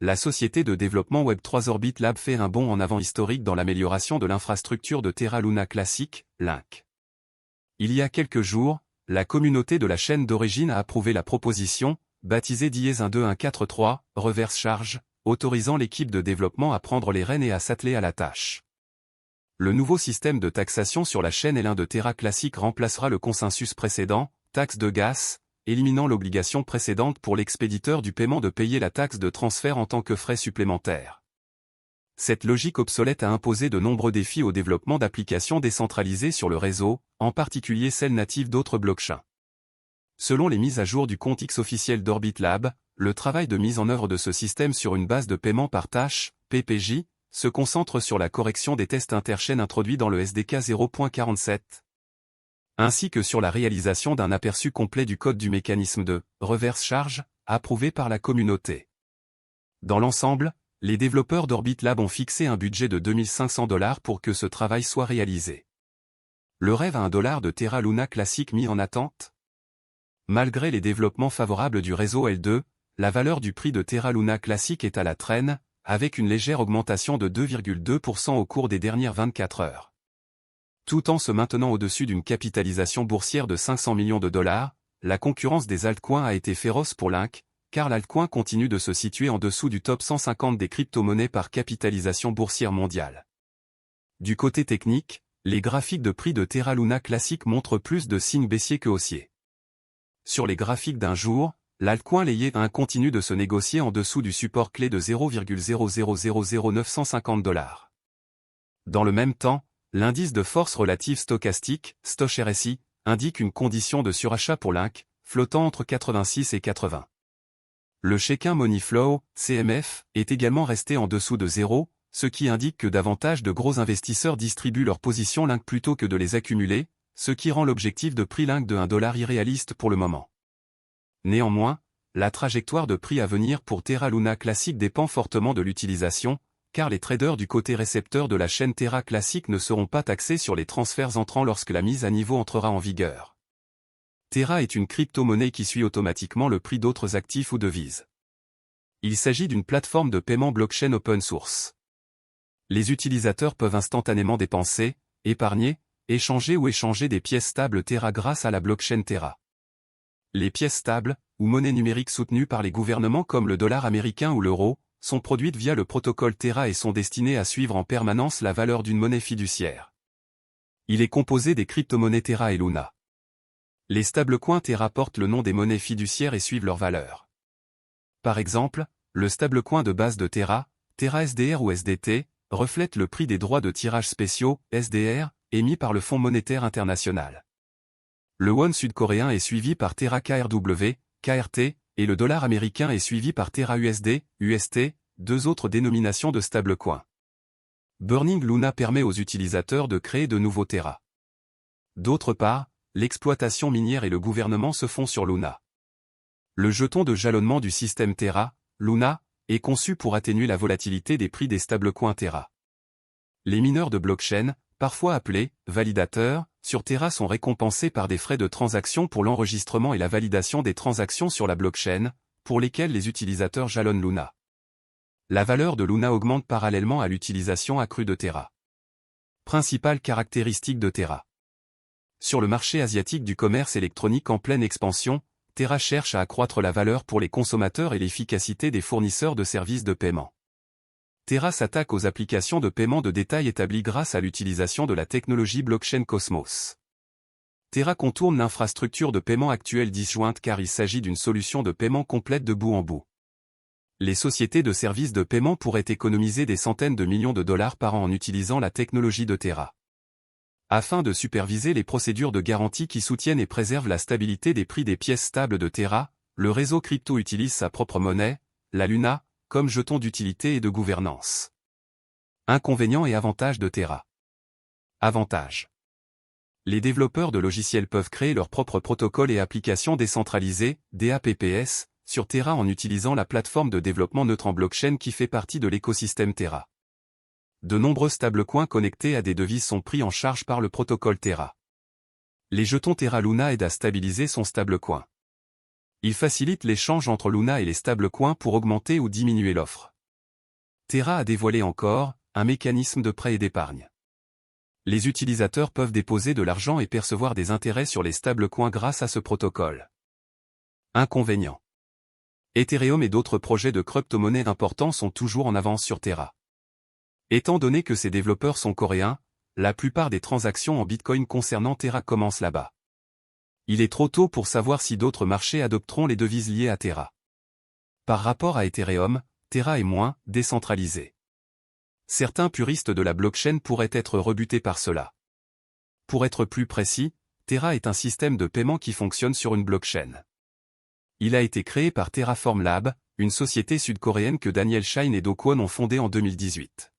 la société de développement Web3 Orbit Lab fait un bond en avant historique dans l'amélioration de l'infrastructure de Terra Luna Classic, Link. Il y a quelques jours, la communauté de la chaîne d'origine a approuvé la proposition, baptisée DIES 12143, Reverse Charge, autorisant l'équipe de développement à prendre les rênes et à s'atteler à la tâche. Le nouveau système de taxation sur la chaîne L1 de Terra Classic remplacera le consensus précédent, taxe de gas, éliminant l'obligation précédente pour l'expéditeur du paiement de payer la taxe de transfert en tant que frais supplémentaires. Cette logique obsolète a imposé de nombreux défis au développement d'applications décentralisées sur le réseau, en particulier celles natives d'autres blockchains. Selon les mises à jour du compte X officiel d'Orbit Lab, le travail de mise en œuvre de ce système sur une base de paiement par tâche, PPJ, se concentre sur la correction des tests interchaînes introduits dans le SDK 0.47, ainsi que sur la réalisation d'un aperçu complet du code du mécanisme de reverse charge, approuvé par la communauté. Dans l'ensemble, les développeurs d'Orbit Lab ont fixé un budget de $2500 pour que ce travail soit réalisé. Le rêve à $1 de Terra Luna Classic mis en attente? Malgré les développements favorables du réseau L2, la valeur du prix de Terra Luna Classic est à la traîne, avec une légère augmentation de 2,2% au cours des dernières 24 heures. Tout en se maintenant au-dessus d'une capitalisation boursière de $500 millions, la concurrence des altcoins a été féroce pour Link, car l'altcoin continue de se situer en dessous du top 150 des crypto-monnaies par capitalisation boursière mondiale. Du côté technique, les graphiques de prix de Terra Luna Classic montrent plus de signes baissiers que haussiers. Sur les graphiques d'un jour, l'altcoin Layer 1 continue de se négocier en dessous du support clé de $0,000950. Dans le même temps, l'indice de force relative stochastique, StochRSI, indique une condition de surachat pour Link, flottant entre 86 et 80. Le Chaikin Money Flow, CMF, est également resté en dessous de 0, ce qui indique que davantage de gros investisseurs distribuent leurs positions Link plutôt que de les accumuler, ce qui rend l'objectif de prix Link de $1 irréaliste pour le moment. Néanmoins, la trajectoire de prix à venir pour Terra Luna Classic dépend fortement de l'utilisation, car les traders du côté récepteur de la chaîne Terra Classic ne seront pas taxés sur les transferts entrants lorsque la mise à niveau entrera en vigueur. Terra est une crypto-monnaie qui suit automatiquement le prix d'autres actifs ou devises. Il s'agit d'une plateforme de paiement blockchain open source. Les utilisateurs peuvent instantanément dépenser, épargner, échanger ou échanger des pièces stables Terra grâce à la blockchain Terra. Les pièces stables, ou monnaies numériques soutenues par les gouvernements comme le dollar américain ou l'euro, sont produites via le protocole Terra et sont destinées à suivre en permanence la valeur d'une monnaie fiduciaire. Il est composé des crypto-monnaies Terra et Luna. Les stablecoins Terra portent le nom des monnaies fiduciaires et suivent leur valeur. Par exemple, le stablecoin de base de Terra, Terra SDR ou SDT, reflète le prix des droits de tirage spéciaux, SDR, émis par le Fonds monétaire international. Le won sud-coréen est suivi par Terra KRW, KRT, et le dollar américain est suivi par Terra USD, UST, deux autres dénominations de stablecoins. Burning Luna permet aux utilisateurs de créer de nouveaux Terra. D'autre part, l'exploitation minière et le gouvernement se font sur Luna. Le jeton de jalonnement du système Terra, Luna, est conçu pour atténuer la volatilité des prix des stablecoins Terra. Les mineurs de blockchain, parfois appelés validateurs, sur Terra sont récompensés par des frais de transaction pour l'enregistrement et la validation des transactions sur la blockchain, pour lesquels les utilisateurs jalonnent Luna. La valeur de Luna augmente parallèlement à l'utilisation accrue de Terra. Principale caractéristique de Terra. Sur le marché asiatique du commerce électronique en pleine expansion, Terra cherche à accroître la valeur pour les consommateurs et l'efficacité des fournisseurs de services de paiement. Terra s'attaque aux applications de paiement de détail établies grâce à l'utilisation de la technologie blockchain Cosmos. Terra contourne l'infrastructure de paiement actuelle disjointe car il s'agit d'une solution de paiement complète de bout en bout. Les sociétés de services de paiement pourraient économiser des centaines de millions de dollars par an en utilisant la technologie de Terra. Afin de superviser les procédures de garantie qui soutiennent et préservent la stabilité des prix des pièces stables de Terra, le réseau crypto utilise sa propre monnaie, la Luna, comme jeton d'utilité et de gouvernance. Inconvénients et avantages de Terra. Avantages. Les développeurs de logiciels peuvent créer leurs propres protocoles et applications décentralisées, DApps, sur Terra en utilisant la plateforme de développement neutre en blockchain qui fait partie de l'écosystème Terra. De nombreux stablecoins connectés à des devises sont pris en charge par le protocole Terra. Les jetons Terra Luna aident à stabiliser son stablecoin. Il facilite l'échange entre Luna et les stablecoins pour augmenter ou diminuer l'offre. Terra a dévoilé encore un mécanisme de prêt et d'épargne. Les utilisateurs peuvent déposer de l'argent et percevoir des intérêts sur les stablecoins grâce à ce protocole. Inconvénient. Ethereum et d'autres projets de crypto-monnaie importants sont toujours en avance sur Terra. Étant donné que ces développeurs sont coréens, la plupart des transactions en Bitcoin concernant Terra commencent là-bas. Il est trop tôt pour savoir si d'autres marchés adopteront les devises liées à Terra. Par rapport à Ethereum, Terra est moins décentralisé. Certains puristes de la blockchain pourraient être rebutés par cela. Pour être plus précis, Terra est un système de paiement qui fonctionne sur une blockchain. Il a été créé par Terraform Lab, une société sud-coréenne que Daniel Shine et Do Kwon ont fondée en 2018.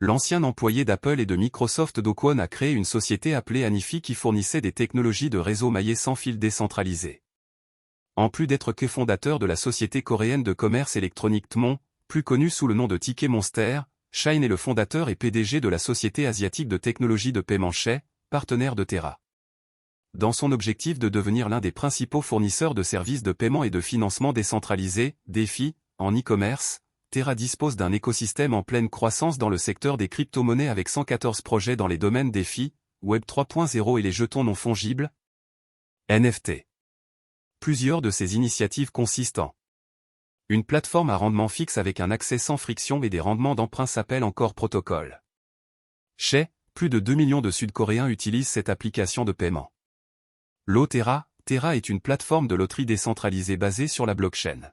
L'ancien employé d'Apple et de Microsoft Do Kwon a créé une société appelée Anifi qui fournissait des technologies de réseau maillé sans fil décentralisé. En plus d'être cofondateur de la société coréenne de commerce électronique Tmon, plus connue sous le nom de Ticket Monster, Shine est le fondateur et PDG de la société asiatique de technologie de paiement Shay, partenaire de Terra. Dans son objectif de devenir l'un des principaux fournisseurs de services de paiement et de financement décentralisé, DeFi, en e-commerce, Terra dispose d'un écosystème en pleine croissance dans le secteur des crypto-monnaies avec 114 projets dans les domaines DeFi, Web 3.0 et les jetons non fongibles, NFT. Plusieurs de ces initiatives consistent en une plateforme à rendement fixe avec un accès sans friction et des rendements d'emprunt s'appelle encore Protocol. Shay, plus de 2 millions de Sud-Coréens utilisent cette application de paiement. Terra est une plateforme de loterie décentralisée basée sur la blockchain.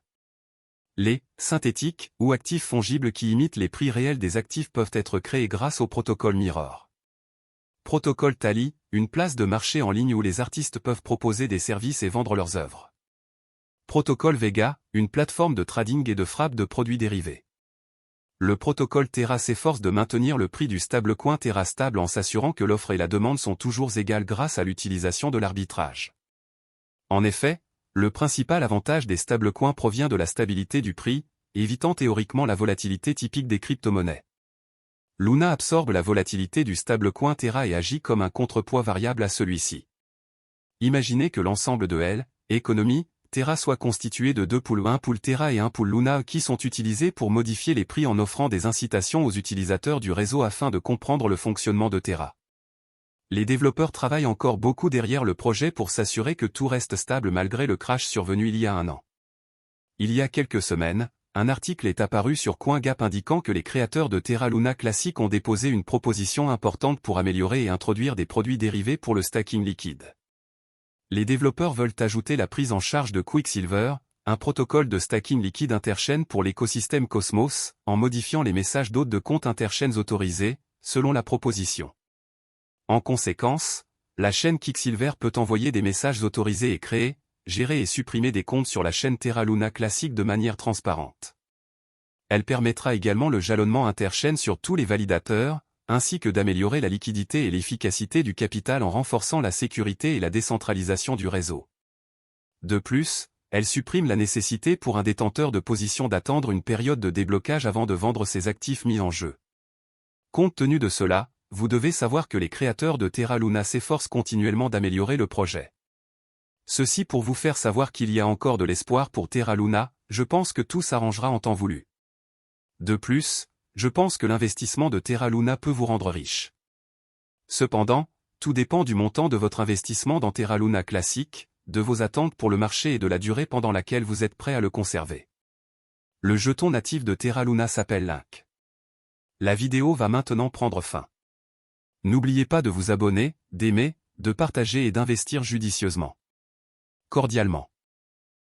Les synthétiques ou actifs fongibles qui imitent les prix réels des actifs peuvent être créés grâce au protocole Mirror. Protocole Tally, une place de marché en ligne où les artistes peuvent proposer des services et vendre leurs œuvres. Protocole Vega, une plateforme de trading et de frappe de produits dérivés. Le protocole Terra s'efforce de maintenir le prix du stablecoin Terra stable en s'assurant que l'offre et la demande sont toujours égales grâce à l'utilisation de l'arbitrage. En effet, le principal avantage des stablecoins provient de la stabilité du prix, évitant théoriquement la volatilité typique des crypto-monnaies. Luna absorbe la volatilité du stablecoin Terra et agit comme un contrepoids variable à celui-ci. Imaginez que l'ensemble de L, économie, Terra soit constitué de deux pools, un pool Terra et un pool Luna qui sont utilisés pour modifier les prix en offrant des incitations aux utilisateurs du réseau afin de comprendre le fonctionnement de Terra. Les développeurs travaillent encore beaucoup derrière le projet pour s'assurer que tout reste stable malgré le crash survenu il y a un an. Il y a quelques semaines, un article est apparu sur CoinGap indiquant que les créateurs de Terra Luna Classic ont déposé une proposition importante pour améliorer et introduire des produits dérivés pour le stacking liquide. Les développeurs veulent ajouter la prise en charge de Quicksilver, un protocole de stacking liquide interchain pour l'écosystème Cosmos, en modifiant les messages d'hôtes de compte interchains autorisés, selon la proposition. En conséquence, la chaîne Quicksilver peut envoyer des messages autorisés et créer, gérer et supprimer des comptes sur la chaîne Terra Luna Classic de manière transparente. Elle permettra également le jalonnement interchain sur tous les validateurs, ainsi que d'améliorer la liquidité et l'efficacité du capital en renforçant la sécurité et la décentralisation du réseau. De plus, elle supprime la nécessité pour un détenteur de position d'attendre une période de déblocage avant de vendre ses actifs mis en jeu. Compte tenu de cela, vous devez savoir que les créateurs de Terra Luna s'efforcent continuellement d'améliorer le projet. Ceci pour vous faire savoir qu'il y a encore de l'espoir pour Terra Luna, je pense que tout s'arrangera en temps voulu. De plus, je pense que l'investissement de Terra Luna peut vous rendre riche. Cependant, tout dépend du montant de votre investissement dans Terra Luna Classic, de vos attentes pour le marché et de la durée pendant laquelle vous êtes prêt à le conserver. Le jeton natif de Terra Luna s'appelle Link. La vidéo va maintenant prendre fin. N'oubliez pas de vous abonner, d'aimer, de partager et d'investir judicieusement. Cordialement.